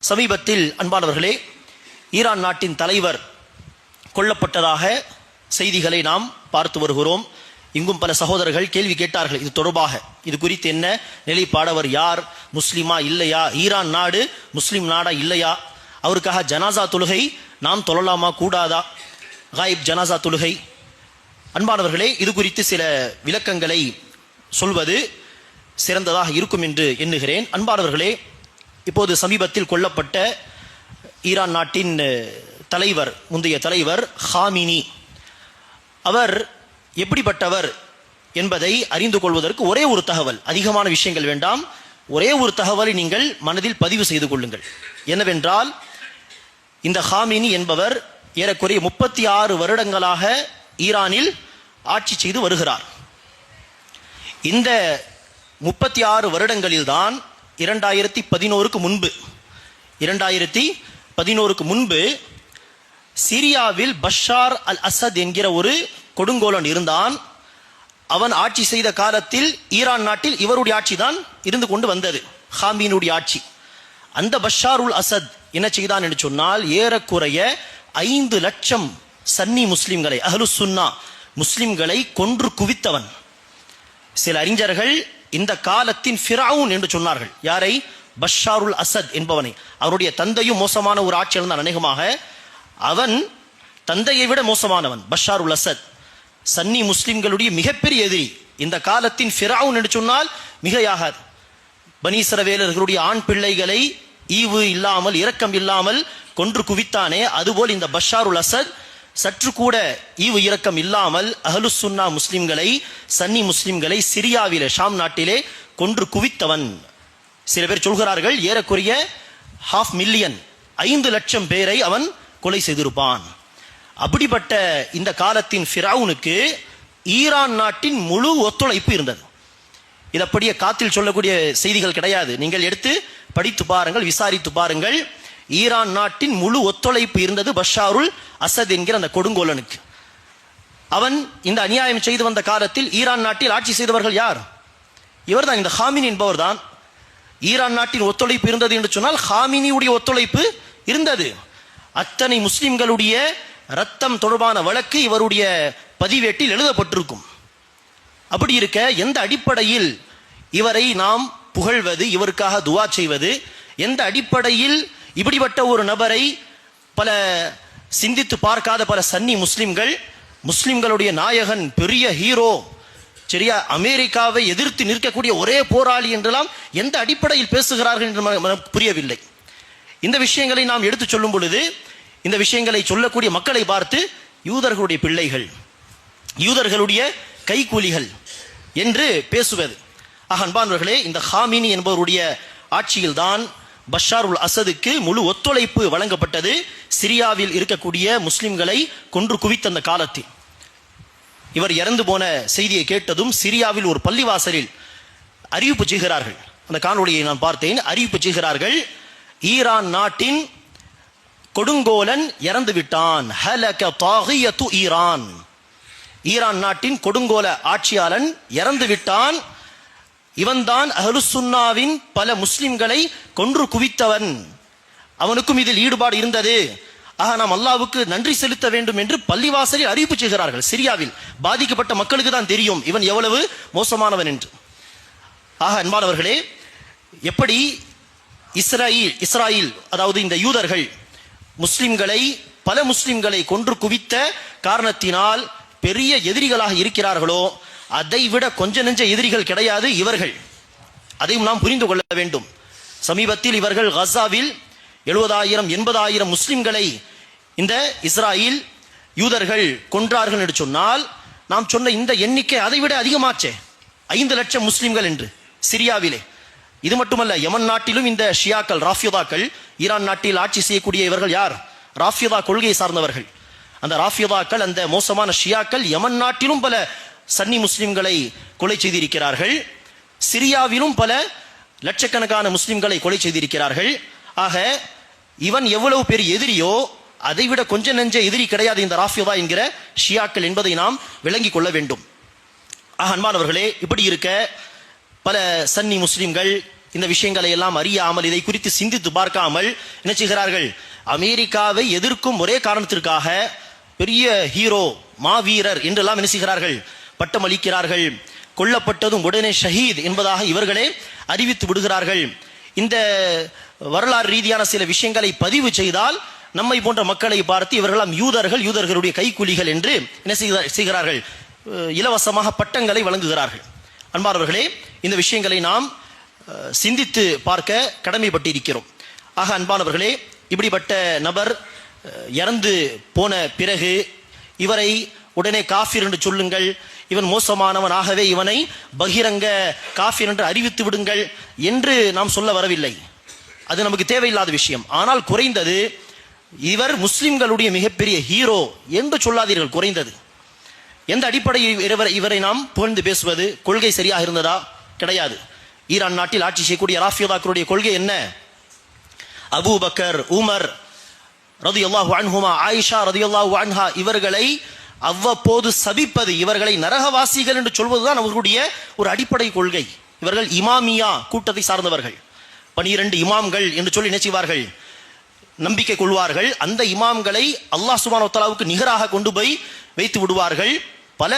சமீபத்தில் அன்பானவர்களே, ஈரான் நாட்டின் தலைவர் கொல்லப்பட்டதாக செய்திகளை நாம் பார்த்து வருகிறோம். இங்கும் பல சகோதரர்கள் கேள்வி கேட்டார்கள் இது தொடர்பாக. இது குறித்து என்ன நிலைப்பாடவர், யார் முஸ்லிமா இல்லையா, ஈரான் நாடு முஸ்லிம் நாடா இல்லையா, அவருக்காக ஜனாசா தொழுகை நாம் தொழலாமா கூடாதா, காயிப் ஜனாசா தொழுகை. அன்பானவர்களே, இது குறித்து சில விளக்கங்களை சொல்வது சிறந்ததாக இருக்கும் என்று எண்ணுகிறேன். அன்பானவர்களே, இப்போது சமீபத்தில் கொல்லப்பட்ட ஈரான் நாட்டின் தலைவர், முந்தைய தலைவர் ஹாமினி, அவர் எப்படிப்பட்டவர் என்பதை அறிந்து கொள்வதற்கு ஒரே ஒரு தகவல், அதிகமான விஷயங்கள் வேண்டாம், ஒரே ஒரு தகவலை நீங்கள் மனதில் பதிவு செய்து கொள்ளுங்கள். என்னவென்றால், இந்த ஹாமினி என்பவர் ஏறக்குறைய 36 வருடங்களாக ஈரானில் ஆட்சி செய்து வருகிறார். இந்த 36 வருடங்களில்தான் 2011க்கு முன்பு சிரியாவில் பஷார் அல் அசத் என்கிற ஒரு கொடுங்கோலன் இருந்தான். அவன் ஆட்சி செய்த காலத்தில் ஈரான் நாட்டில் இவருடைய ஆட்சி தான் இருந்து கொண்டு வந்தது, ஹாமினுடைய ஆட்சி. அந்த பஷார் உல் அசத் என்ன செய்தான் என்று சொன்னால், ஏறக்குறைய 5 லட்சம் சன்னி முஸ்லிம்களை, அஹ்லு சுன்னா முஸ்லிம்களை கொன்று குவித்தவன். சில அறிஞர்கள் இந்த காலத்தின் ஃபிரவுன் என்று சொன்னார்கள். யாரை? பஷாருல் அசத் என்பவனை. அவருடைய தந்தையும் மோசமான ஒரு ஆட்சியாளர் தான். அநேகமாக அவன் தந்தையை விட மோசமானவன் பஷாருல் அசத். சன்னி முஸ்லிம்களுடைய மிகப்பெரிய எதிரி. இந்த காலத்தின் ஃபிரவுன் என்று சொன்னால் மிகையாகாது. பனி இஸ்ரவேலர்களுடைய ஆண் பிள்ளைகளை ஈவு இல்லாமல் இரக்கம் இல்லாமல் கொன்று குவித்தானே, அதுபோல் இந்த பஷாருல் அசத் சற்று கூட ஈவு இரக்கம் இல்லாமல் அஹ்லு சுன்னா முஸ்லிம்களை, சன்னி முஸ்லிம்களை சிரியாவிலே, ஷாம் நாட்டிலே கொன்று குவித்தவன். சில பேர் சொல்கிறார்கள் ஏறக்குறைய 500,000, 5 லட்சம் பேரை அவன் கொலை செய்திருப்பான். அப்படிப்பட்ட இந்த காலத்தின் ஃபிரவுனுக்கு ஈரான் நாட்டின் முழு ஒத்துழைப்பு இருந்தது. இது அப்படியே காத்தில் சொல்லக்கூடிய செய்திகள் கிடையாது. நீங்கள் எடுத்து படித்து பாருங்கள், விசாரித்து பாருங்கள். ஈரான் நாட்டின் முழு ஒத்துழைப்பு இருந்தது பஷாருல் அசத் என்கிற அந்த கொடுங்கோலனுக்கு. அவன் இந்த அநியாயம் செய்து வந்த காலத்தில் ஈரான் நாட்டில் ஆட்சி செய்தவர்கள் யார்? இவர்தான், இந்த ஹாமினி என்பவர் தான். ஈரான் நாட்டின் ஒத்துழைப்பு இருந்தது என்று சொன்னால் ஹாமினியுடைய ஒத்துழைப்பு இருந்தது. அத்தனை முஸ்லிம்களுடைய ரத்தம் தொடர்பான வழக்கு இவருடைய பதிவேட்டில் எழுதப்பட்டிருக்கும். அப்படி இருக்க எந்த அடிப்படையில் இவரை நாம் புகழ்வது, இவருக்காக துவா செய்வது, எந்த அடிப்படையில் இப்படிப்பட்ட ஒரு நபரை பல சிந்தித்து பார்க்காத பல சன்னி முஸ்லிம்கள், முஸ்லிம்களுடைய நாயகன், பெரிய ஹீரோ, சரியா, அமெரிக்காவை எதிர்த்து நிற்கக்கூடிய ஒரே போராளி என்றெல்லாம் எந்த அடிப்படையில் பேசுகிறார்கள் என்று புரியவில்லை. இந்த விஷயங்களை நாம் எடுத்து சொல்லும் பொழுது, இந்த விஷயங்களை சொல்லக்கூடிய மக்களை பார்த்து யூதர்களுடைய பிள்ளைகள், யூதர்களுடைய கைக்கூலிகள் என்று பேசுவது. அன்பானவர்களே, இந்த ஹாமினி என்பவருடைய ஆட்சியில்தான் பஷாருல் அசதுக்கு முழு ஒத்துழைப்பு வழங்கப்பட்டது. சிரியாவில் இருக்கக்கூடிய முஸ்லிம்களை கொன்று குவித்த அந்த காலத்தில் இவர் இறந்து போன செய்தியை கேட்டதும் சிரியாவில் ஒரு பள்ளிவாசலில் அறிவிப்பு செய்கிறார்கள். அந்த காணொலியை நான் பார்த்தேன். அறிவிப்பு செய்கிறார்கள், ஈரான் நாட்டின் கொடுங்கோலன் இறந்து விட்டான். ஹலக தாகியத்து ஈரான். ஈரான் நாட்டின் கொடுங்கோல ஆட்சியாளன் இறந்து விட்டான். இவன்தான் அஹ்லு சுன்னாவின் பல முஸ்லிம்களை கொன்று குவித்தவன். அவனுக்கும் இதில் ஈடுபாடு இருந்தது. நாம் அல்லாஹ்வுக்கு நன்றி செலுத்த வேண்டும் என்று பள்ளிவாசலில் அறிவிப்பு செய்கிறார்கள். சிரியாவில் பாதிக்கப்பட்ட மக்களுக்கு தான் தெரியும் இவன் எவ்வளவு மோசமானவன் என்று. அன்பானவர்களே, எப்படி இஸ்ராயில் அதாவது இந்த யூதர்கள் முஸ்லிம்களை, பல முஸ்லிம்களை கொன்று குவித்த காரணத்தினால் பெரிய எதிரிகளாக இருக்கிறார்களோ, அதை விட கொஞ்ச நெஞ்ச எதிரிகள் கிடையாது இவர்கள். அதையும் நாம் புரிந்து கொள்ள வேண்டும். சமீபத்தில் இவர்கள் கசாவில் 70,000 80,000 முஸ்லிம்களை இந்த இஸ்ராயில் யூதர்கள் கொன்றார்கள் என்று சொன்னால், நாம் சொன்ன இந்த எண்ணிக்கை அதை விட அதிகமாச்சே, 5 லட்சம் முஸ்லிம்கள் என்று சிரியாவிலே. இது மட்டுமல்ல, யமன் நாட்டிலும் இந்த ஷியாக்கள், ராஃபிதாக்கள், ஈரான் நாட்டில் ஆட்சி செய்யக்கூடிய இவர்கள் யார்? ராஃபிதா கொள்கையை சார்ந்தவர்கள். அந்த ராஃபிதாக்கள், அந்த மோசமான ஷியாக்கள் யமன் நாட்டிலும் பல சன்னி முஸ்லிம்களை கொலை செய்திருக்கிறார்கள். சிரியாவிலும் பல லட்சக்கணக்கான முஸ்லிம்களை கொலை செய்திருக்கிறார்கள். ஆக இவன் எவ்வளவு பெரிய எதிரியோ அதைவிட கொஞ்ச நெஞ்ச எதிரி கிடையாது இந்த ராஃபிதா என்கிற ஷியாக்கள் என்பதை நாம் விளங்கிக் கொள்ள வேண்டும். அன்பானவர்களே, இப்படி இருக்க பல சன்னி முஸ்லிம்கள், இந்த விஷயங்களை எல்லாம் அறியாமல், இதை குறித்து சிந்தித்து பார்க்காமல் என்ன செய்கிறார்கள்? அமெரிக்காவை எதிர்க்கும் ஒரே காரணத்திற்காக பெரிய ஹீரோ, மாவீரர் என்றெல்லாம் என்ன செய்கிறார்கள்? பட்டம் அளிக்கிறார்கள். கொல்லப்பட்டதும் உடனே ஷஹீத் என்பதாக இவர்களே அறிவித்து விடுகிறார்கள். இந்த வரலாறு ரீதியான சில விஷயங்களை பதிவு செய்தால் நம்மை போன்ற மக்களை பார்த்து இவர்களாம் யூதர்கள், யூதர்களுடைய கைக்கூலிகள் என்று என்ன செய்கிறார்கள்? இலவசமாக பட்டங்களை வழங்குகிறார்கள். அன்பானவர்களே, இந்த விஷயங்களை நாம் சிந்தித்து பார்க்க கடமைப்பட்டிருக்கிறோம். ஆக அன்பானவர்களே, இப்படிப்பட்ட நபர் இறந்து போன பிறகு இவரை உடனே காஃபிர் என்று சொல்லுங்கள், இவன் மோசமானவன், ஆகவே இவனை பகிரங்க காஃபிர் என்று அறிவித்து விடுங்கள் என்று நாம் சொல்ல வரவில்லை. அது நமக்கு தேவையில்லாத விஷயம். ஆனால் குறைந்தது இவர் முஸ்லிம்களுடைய மிகப்பெரிய ஹீரோ என்று சொல்லாதீர்கள். குறைந்தது எந்த அடிப்படையில் இவரை நாம் புகழ்ந்து பேசுவது? கொள்கை சரியாக இருந்ததா? கிடையாது. ஈரான் நாட்டில் ஆட்சி செய்யக்கூடிய ராஃபியதாக்களுடைய கொள்கை என்ன? அபூபக்கர், உமர் ரலியல்லாஹு அன்ஹுமா, ஆயிஷா ரலியல்லாஹு அன்ஹா இவர்களை அவ்வப்போது சபிப்பது, இவர்களை நரகவாசிகள் என்று சொல்வதுதான் அவர்களுடைய ஒரு அடிப்படை கொள்கை. இவர்கள் இமாமியா கூட்டத்தை சார்ந்தவர்கள். 12 இமாம்கள் என்று சொல்லி நினைச்சுவார்கள், நம்பிக்கை கொள்வார்கள். அந்த இமாம்களை அல்லாஹ் சுப்ஹானஹு வ தஆலாவுக்கு நிகராக கொண்டு போய் வைத்து விடுவார்கள். பல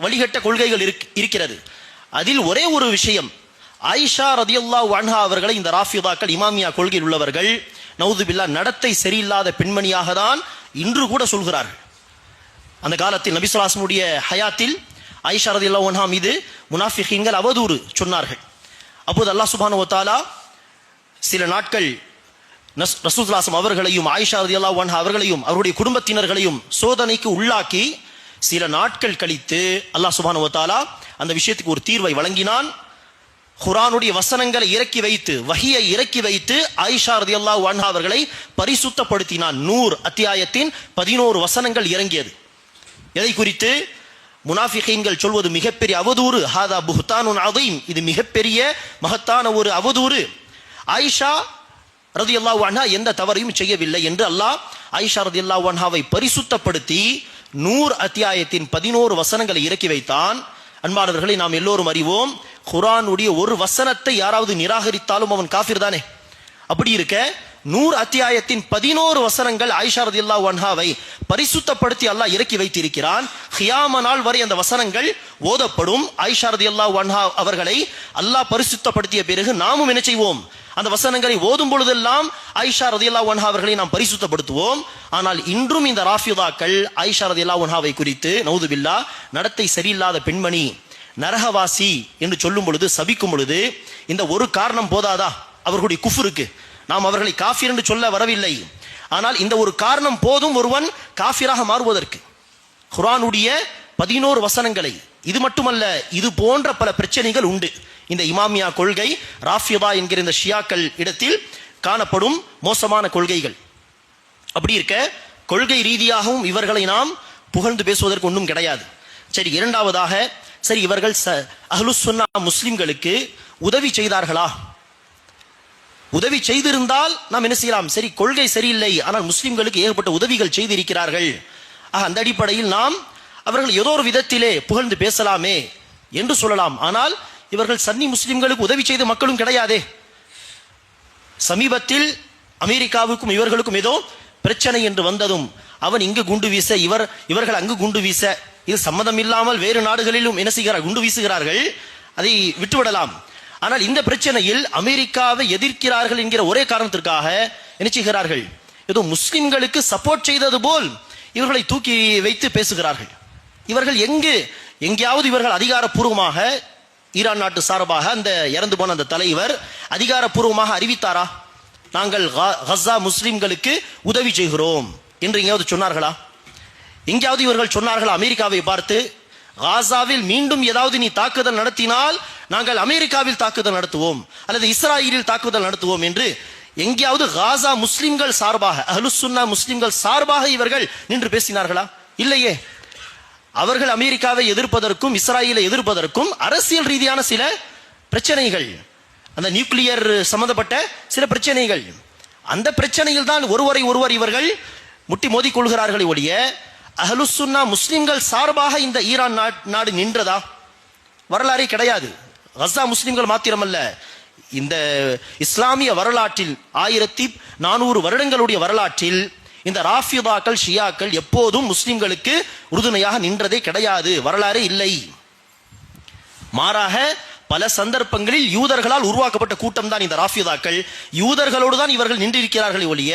வழிகட்ட கொள்கைகள் இருக்கிறது. அதில் ஒரே ஒரு விஷயம், ஆயிஷா ரலியல்லாஹு அன்ஹா அவர்களை இந்த ராஃபிதாக்கள் இமாமியா கொள்கையில் உள்ளவர்கள் நவுது பில்லா நடத்தை சரியில்லாத பெண்மணியாக தான் இன்று கூட சொல்கிறார்கள். அந்த காலத்தில் நபி ஸல்லல்லாஹு அலைஹி வஸல்லம் உடைய ஹயாத்தில் ஆயிஷா ரலியல்லாஹு அன்ஹா மீது முனாஃபிகீன்கள் அவதூறு சொன்னார்கள். அப்போது அல்லாஹ் சுப்ஹானஹு வ தஆலா சில நாட்கள் ரசூலுல்லாஹி ஸல்லல்லாஹு அலைஹி வஸல்லம் அவர்களையும் ஆயிஷா ரலியல்லாஹு அன்ஹா அவர்களையும் அவருடைய குடும்பத்தினர்களையும் சோதனைக்கு உள்ளாக்கி சில நாட்கள் கழித்து அல்லாஹ் சுப்ஹானஹு வ தஆலா அந்த விஷயத்துக்கு ஒரு தீர்வை வழங்கினான். குர்ஆனுடைய வசனங்களை இறக்கி வைத்து, வஹியை இறக்கி வைத்து ஆயிஷா ரலியல்லாஹு அன்ஹா அவர்களை பரிசுத்தப்படுத்தினான். நூர் அத்தியாயத்தின் 11 வசனங்கள் இறங்கியது. எதை குறித்து? முனாஃபிகீன்கள் சொல்வது மிகப்பெரிய அவதூறு, ஹாதா புஹ்தானுன் அதீம், இது மிகப்பெரிய மகத்தான ஒரு அவதூறு. ஆயிஷா ரலியல்லாஹு அன்ஹா எந்த தவறையும் செய்யவில்லை என்று அல்லாஹ் ஆயிஷா ரலியல்லாஹு அன்ஹாவை பரிசுத்தப்படுத்தி நூர் அத்தியாயத்தின் 11 வசனங்களை இறக்கி வைத்தான். அன்பானவர்களை, நாம் எல்லோரும் அறிவோம், குர்ஆனுடைய ஒரு வசனத்தை யாராவது நிராகரித்தாலும் அவன் காஃபிர் தானே. அப்படி இருக்க நூர் அத்தியாயத்தின் 11 வசனங்கள் ஆயிஷா ரலியல்லாஹு அன்ஹாவை பரிசுத்தப்படுத்தி அல்லாஹ் இறக்கி வைத்திருக்கிறான். கியாம நாள் வரை அந்த வசனங்கள் ஓதப்படும். ஆயிஷா ரலியல்லாஹு அன்ஹா அவர்களை அல்லாஹ் பரிசுத்தப்படுத்திய பிறகு நாமும் என்ன செய்வோம்? அந்த வசனங்களை ஓதும் பொழுதெல்லாம் ஆயிஷா ரலியல்லாஹு அன்ஹா அவர்களை நாம் பரிசுத்தப்படுத்துவோம். ஆனால் இன்றும் இந்த ராஃபிதாக்கள் ஆயிஷா ரலியல்லாஹு அன்ஹாவை குறித்து நவுது பில்லா நடத்தை சரியில்லாத பெண்மணி, நரகவாசி என்று சொல்லும் பொழுது, சபிக்கும் பொழுது இந்த ஒரு காரணம் போதாதா அவர்களுடைய குஃப்ருக்கு? நாம் அவர்களை காஃபிர் என்று சொல்ல வரவில்லை. ஆனால் இந்த ஒரு காரணம் போதும் ஒருவன் காஃபிராக மாறுவதற்கு. குர்ஆனுடைய 11 வசனங்களை, இது மட்டுமல்ல, இது போன்ற பல பிரச்சனைகள் உண்டு. இந்த இமாமியா கொள்கை, ராஃபிதா என்கிற இந்த ஷியாக்கள் இடத்தில் காணப்படும் மோசமான கொள்கைகள். அப்படி இருக்க கொள்கை ரீதியாகவும் இவர்களை நாம் புகழ்ந்து பேசுவதற்கு ஒன்றும் கிடையாது. சரி, இரண்டாவதாக, சரி இவர்கள் அஹ்லுஸ் சுன்னா முஸ்லிம்களுக்கு உதவி செய்தார்களா? உதவி செய்திருந்தால் நாம் என்ன செய்யலாம்? சரி, கொள்கை சரியில்லை, ஆனால் முஸ்லிம்களுக்கு ஏகப்பட்ட உதவிகள் செய்திருக்கிறார்கள். அந்த அடிப்படையில் நாம் அவர்கள் ஏதோ ஒரு விதத்திலே புகழ்ந்து பேசலாமே என்று சொல்லலாம். ஆனால் இவர்கள் சன்னி முஸ்லிம்களுக்கு உதவி செய்த மக்களும் கிடையாதே. சமீபத்தில் அமெரிக்காவுக்கும் இவர்களுக்கும் ஏதோ பிரச்சனை என்று வந்ததும் அவன் இங்கு குண்டு வீச, இவர்கள் அங்கு குண்டு வீச, இது சம்மதம் இல்லாமல் வேறு நாடுகளிலும் என்ன செய்கிறார்கள்? குண்டு வீசுகிறார்கள். அதை விட்டுவிடலாம். ஆனால் இந்த பிரச்சனையில் அமெரிக்காவை எதிர்க்கிறார்கள் என்கிற ஒரே காரணத்திற்காக என்ன செய்கிறார்கள்? ஏதோ முஸ்லிம்களுக்கு சப்போர்ட் செய்தது போல் இவர்களை தூக்கி வைத்து பேசுகிறார்கள். இவர்கள் எங்கேயாவது இவர்கள் அதிகாரப்பூர்வமாக ஈரான் நாட்டு சார்பாக அந்த இறந்து போன அந்த தலைவர் அதிகாரப்பூர்வமாக அறிவித்தாரா, நாங்கள் கஸா முஸ்லிம்களுக்கு உதவி செய்கிறோம் என்று எங்கேயாவது சொன்னார்களா? எங்கேயாவது இவர்கள் சொன்னார்கள் அமெரிக்காவை பார்த்து, காசாவில் மீண்டும் ஏதாவது நீ தாக்குதல் நடத்தினால் நாங்கள் அமெரிக்காவில் தாக்குதல் நடத்துவோம் அல்லது இஸ்ராயலில் தாக்குதல் நடத்துவோம் என்று எங்கேயாவது காசா முஸ்லிம்கள் சார்பாக, அஹ்லுஸ் சுன்னா முஸ்லிம்கள் சார்பாக இவர்கள் நின்று பேசினார்களா? இல்லையே. அவர்கள் அமெரிக்காவை எதிர்ப்பதற்கும் இஸ்ராயலை எதிர்ப்பதற்கும் அரசியல் ரீதியான சில பிரச்சனைகள், அந்த நியூக்ளியர் சம்பந்தப்பட்ட சில பிரச்சனைகள், அந்த பிரச்சனையில் தான் ஒருவர் இவர்கள் முட்டி மோதி கொள்கிறார்களே ஒழிய அஹ்லுஸ் சுன்னா முஸ்லிம்கள் சார்பாக இந்த ஈரான் நாடு நின்றதா? வரலாறே கிடையாது. கஸா முஸ்லிம்கள் மாத்திரமல்ல, இந்த இஸ்லாமிய வரலாற்றில் 1400 வருடங்களுடைய வரலாற்றில் இந்த ராஃபிதாக்கள் ஷியாக்கள் எப்போதும் முஸ்லிம்களுக்கு உறுதுணையாக நின்றதே கிடையாது, வரலாறே இல்லை. மாறாக பல சந்தர்ப்பங்களில் யூதர்களால் உருவாக்கப்பட்ட கூட்டம் தான் இந்த ராஃபிதாக்கள். யூதர்களோடு தான் இவர்கள் நின்றிருக்கிறார்கள் ஒழிய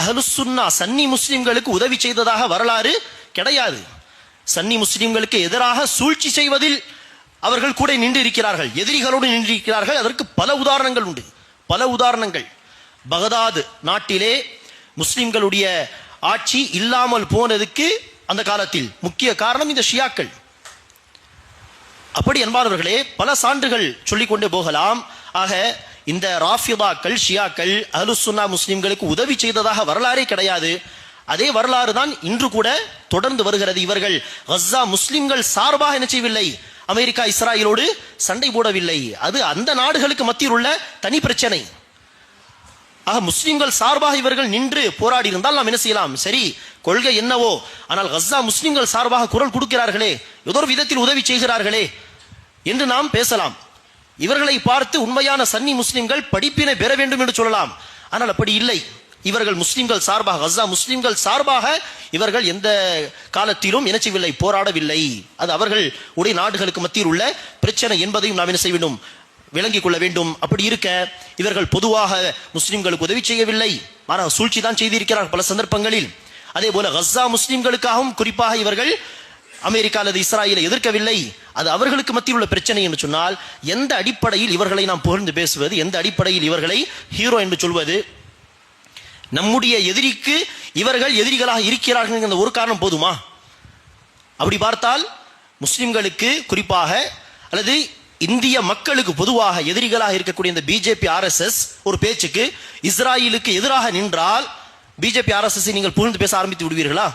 அஹ்லுஸ் சுன்னா சன்னி முஸ்லிம்களுக்கு உதவி செய்ததாக வரலாறு கிடையாது. சன்னி முஸ்லிம்களுக்கு எதிராக சூழ்ச்சி செய்வதில் அவர்கள் கூட நின்றிருக்கிறார்கள், எதிரிகளோடு நின்றிருக்கிறார்கள். அதற்கு பல உதாரணங்கள் உண்டு, பல உதாரணங்கள். பகதாத் நாட்டிலே முஸ்லிம்களுடைய ஆட்சி இல்லாமல் போனதுக்கு அந்த காலத்தில் முக்கிய காரணம் இந்த ஷியாக்கள். அப்படி என்பார்களே பல சான்றுகள் சொல்லிக்கொண்டே போகலாம். ஆக இந்த ராஃபிதாக்கள் ஷியாக்கள் அஹ்லுஸ் சுன்னா முஸ்லிம்களுக்கு உதவி செய்ததாக வரலாறே கிடையாது. அதே வரலாறு தான் இன்று கூட தொடர்ந்து வருகிறது. இவர்கள் கஸா முஸ்லிம்கள் சார்பாக என்ன செய்யவில்லை, அமெரிக்கா இஸ்ராயலோடு சண்டை போடவில்லை. அது அந்த நாடுகளுக்கு மத்தியில் உள்ள தனி பிரச்சனை. ஆக முஸ்லிம்கள் சார்பாக இவர்கள் நின்று போராடி இருந்தால் நாம் என்ன செய்யலாம், சரி கொள்கை என்னவோ, ஆனால் கஸா முஸ்லிம்கள் சார்பாக குரல் கொடுக்கிறார்களே, ஏதோ ஒரு விதத்தில் உதவி செய்கிறார்களே என்று நாம் பேசலாம். இவர்களை பார்த்து உண்மையான சன்னி முஸ்லிம்கள் படிப்பினை பெற வேண்டும் என்று சொல்லலாம். ஆனால் அப்படி இல்லை. இவர்கள் முஸ்லிம்கள் சார்பாக, கஸா முஸ்லிம்கள் சார்பாக இவர்கள் எந்த காலத்திலும் என்ன செய்யவில்லை, போராடவில்லை. அது அவர்கள் உடைய நாடுகளுக்கு மத்தியில் உள்ள பிரச்சனை என்பதையும் நாம் என்ன செய்ய வேண்டும், விளங்கிக் கொள்ள வேண்டும். அப்படி இருக்க இவர்கள் பொதுவாக முஸ்லிம்களுக்கு உதவி செய்யவில்லை, மாறாக சூழ்ச்சி தான் செய்திருக்கிறார்கள் பல சந்தர்ப்பங்களில். அதே போல கஸா முஸ்லிம்களுக்காகவும் குறிப்பாக இவர்கள் அமெரிக்கா அல்லது இஸ்ராயலை எதிர்க்கவில்லை. அது அவர்களுக்கு மத்தியில் உள்ள பிரச்சனை என்று சொன்னால் எந்த அடிப்படையில் இவர்களை நாம் புகழ்ந்து பேசுவது, எந்த அடிப்படையில் இவர்களை ஹீரோ என்று சொல்வது? நம்முடைய எதிரிக்கு இவர்கள் எதிரிகளாக இருக்கிறார்கள் என்ற ஒரு காரணம் போதுமா? அப்படி பார்த்தால் முஸ்லிம்களுக்கு குறிப்பாக அல்லது இந்திய மக்களுக்கு பொதுவாக எதிரிகளாக இருக்கக்கூடிய இந்த பிஜேபி RSS ஒரு பேச்சுக்கு இஸ்ராயலுக்கு எதிராக நின்றால் பிஜேபி RSS நீங்கள் புகழ்ந்து பேச ஆரம்பித்து விடுவீர்களா?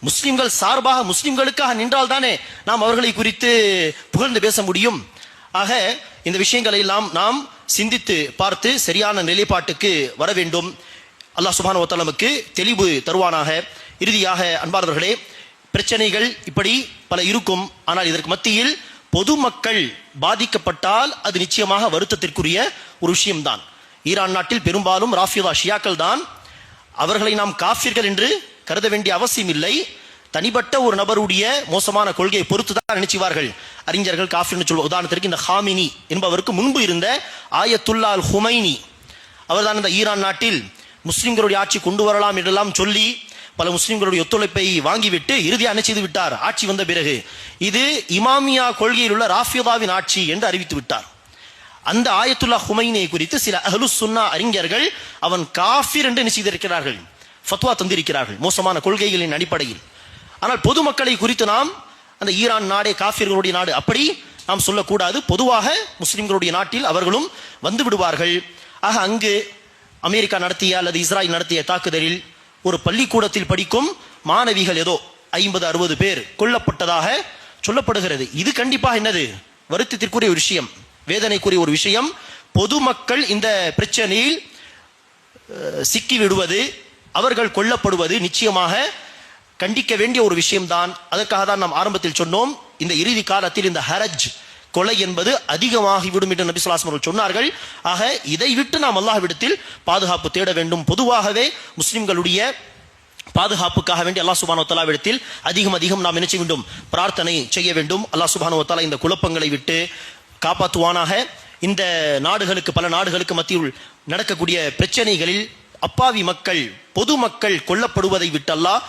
முஸ்லிம்கள் சார்பாக முஸ்லிம்களுக்காக நின்றால் தானே நாம் அவர்களை குறித்து புகழ்ந்து பேச முடியும். ஆக இந்த விஷயங்களை எல்லாம் நாம் சிந்தித்து பார்த்து சரியான நிலைப்பாட்டுக்கு வர வேண்டும். அல்லாஹ் சுப்ஹானஹு வ தஆலா நமக்கு தெளிவு தருவானாக. இறுதியாக அன்பார்ந்தவர்களே, பிரச்சனைகள் இப்படி பல இருக்கும். ஆனால் இதற்கு மத்தியில் பொதுமக்கள் பாதிக்கப்பட்டால் அது நிச்சயமாக வருத்தத்திற்குரிய ஒரு விஷயம்தான். ஈரான் நாட்டில் பெரும்பாலும் ராஃபிதா ஷியாக்கள் தான். அவர்களை நாம் காஃபிர்கள் என்று கருத வேண்டிய அவசியம் இல்லை. தனிப்பட்ட ஒரு நபருடைய மோசமான கொள்கையை பொறுத்து தான் நினைச்சுவார்கள் அறிஞர்கள் காஃபிர்னு சொல்வார். உதாரணத்திற்கு இந்த ஹாமினி என்பவருக்கு முன்பு இருந்த ஆயத்துல்லா அல் ஹுமைனி அவர்தான் இந்த ஈரான் நாட்டில் முஸ்லிம்களுடைய ஆட்சி கொண்டு வரலாம் என்றெல்லாம் சொல்லி பல முஸ்லிம்களுடைய ஒத்துழைப்பை வாங்கிவிட்டு இறுதியாக என்ன செய்து விட்டார், ஆட்சி வந்த பிறகு இது இமாமியா கொள்கையில் உள்ள ராஃபிதாவின் ஆட்சி என்று அறிவித்து விட்டார். அந்த ஆயத்துல்லா ஹுமைனியை குறித்து சில அஹ்லுஸ் சுன்னா அறிஞர்கள் அவன் காஃபிர் என்று செய்திருக்கிறார்கள், ஃபத்வா தந்திருக்கிறார்கள் மோசமான கொள்கைகளின் அடிப்படையில். ஆனால் பொதுமக்களை குறித்து நாம் அந்த ஈரான் நாடே காஃபிர்களுடைய நாடு அப்படி நாம் சொல்லக்கூடாது. பொதுவாக முஸ்லிம்களுடைய நாட்டில் அவர்களும் வந்து விடுவார்கள். ஆக அங்கு அமெரிக்கா நடத்திய அல்லது இஸ்ராயல் நடத்திய தாக்குதலில் ஒரு பள்ளிக்கூடத்தில் படிக்கும் மாணவிகள் ஏதோ 50-60 பேர் கொல்லப்பட்டதாக சொல்லப்படுகிறது. இது கண்டிப்பாக என்னது, வருத்தத்திற்குரிய ஒரு விஷயம், வேதனைக்குரிய ஒரு விஷயம். பொதுமக்கள் இந்த பிரச்சனையில் சிக்கி விடுவது, அவர்கள் கொல்லப்படுவது நிச்சயமாக கண்டிக்க வேண்டிய ஒரு விஷயம்தான். அதற்காக தான் நாம் ஆரம்பத்தில் சொன்னோம், இந்த இறுதி காலத்தில் இந்த ஹரஜ் கொலை என்பது அதிகமாகிவிடும் என்று நபி ஸல்லல்லாஹு அலைஹி வஸல்லம் சொன்னார்கள். ஆக இதை விட்டு நாம் அல்லாஹ்விடத்தில் பாதுகாப்பு தேட வேண்டும். பொதுவாகவே முஸ்லிம்களுடைய பாதுகாப்புக்காக வேண்டி அல்லாஹ் சுப்ஹானஹு வ தஆலாவிடத்தில் அதிகம் நாம் என்ன செய்ய வேண்டும், பிரார்த்தனை செய்ய வேண்டும். அல்லாஹ் சுப்ஹானஹு வ தஆலா இந்த குழப்பங்களை விட்டு காப்பாற்றுவானாக. இந்த நாடுகளுக்கு, பல நாடுகளுக்கு மத்தியில் நடக்கக்கூடிய பிரச்சனைகளில் அப்பாவி மக்கள், பொதுமக்கள் கொல்லப்படுவதை விட்டு அல்லாஹ்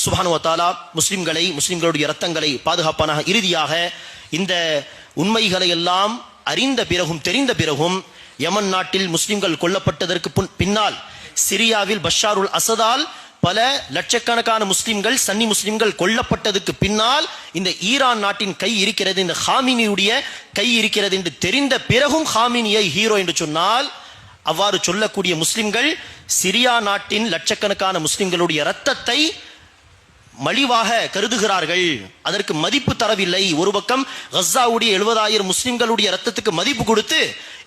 சுப்ஹானஹு வ தஆலா முஸ்லிம்களை, முஸ்லிம்களுடைய இரத்தங்களை பாதுகாப்பானாக. இறுதியாக இந்த உண்மைகளை எல்லாம் அறிந்த பிறகும் தெரிந்த பிறகும் யமன் நாட்டில் முஸ்லிம்கள் கொல்லப்பட்டதற்கு பின்னால் சிரியாவில் பஷாருல் அசதால் பல லட்சக்கணக்கான முஸ்லிம்கள், சன்னி முஸ்லிம்கள் கொல்லப்பட்டதுக்கு பின்னால் இந்த ஈரான் நாட்டின் கை இருக்கிறது, இந்த ஹாமினியுடைய கை இருக்கிறது என்று தெரிந்த பிறகும் ஹாமினியை ஹீரோ என்று சொன்னால் அவ்வாறு சொல்லக்கூடிய முஸ்லிம்கள் சிரியா நாட்டின் லட்சக்கணக்கான முஸ்லிம்களுடைய இரத்தத்தை மலிவாக கருதுகிறார்கள், அதற்கு மதிப்பு தரவில்லை. ஒரு பக்கம் கஸாவுடைய 70,000 முஸ்லிம்களுடைய இரத்தத்துக்கு மதிப்பு கொடுத்து,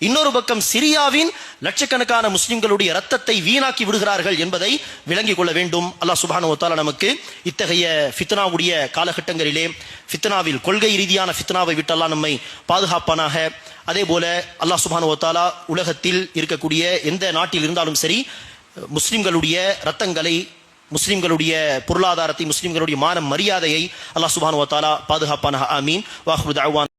இன்னொரு பக்கம் சிரியாவின் லட்சக்கணக்கான முஸ்லிம்களுடைய இரத்தத்தை வீணாக்கி விடுகிறார்கள் என்பதை விளங்கிக் கொள்ள வேண்டும். அல்லாஹ் சுப்ஹானஹு வ தஆலா நமக்கு இத்தகைய ஃபித்னாவுடைய காலகட்டங்களிலே ஃபித்னாவில், கொள்கை ரீதியான ஃபித்னாவை விட்டு அல்லாஹ் நம்மை பாதுகாப்பானாக. அதே போல அல்லாஹ் சுப்ஹானஹு வ தஆலா உலகத்தில் இருக்கக்கூடிய எந்த நாட்டில் இருந்தாலும் சரி முஸ்லிம்களுடைய ரத்தங்களை, முஸ்லிம்களுடைய பொருளாதாரத்தை, முஸ்லிம்களுடைய மான மரியாதையை அல்லாஹ் சுப்ஹானஹு வ தஆலா பாதுகாப்பானாக. ஆமீன். வாஹ்ரு தஅவானா.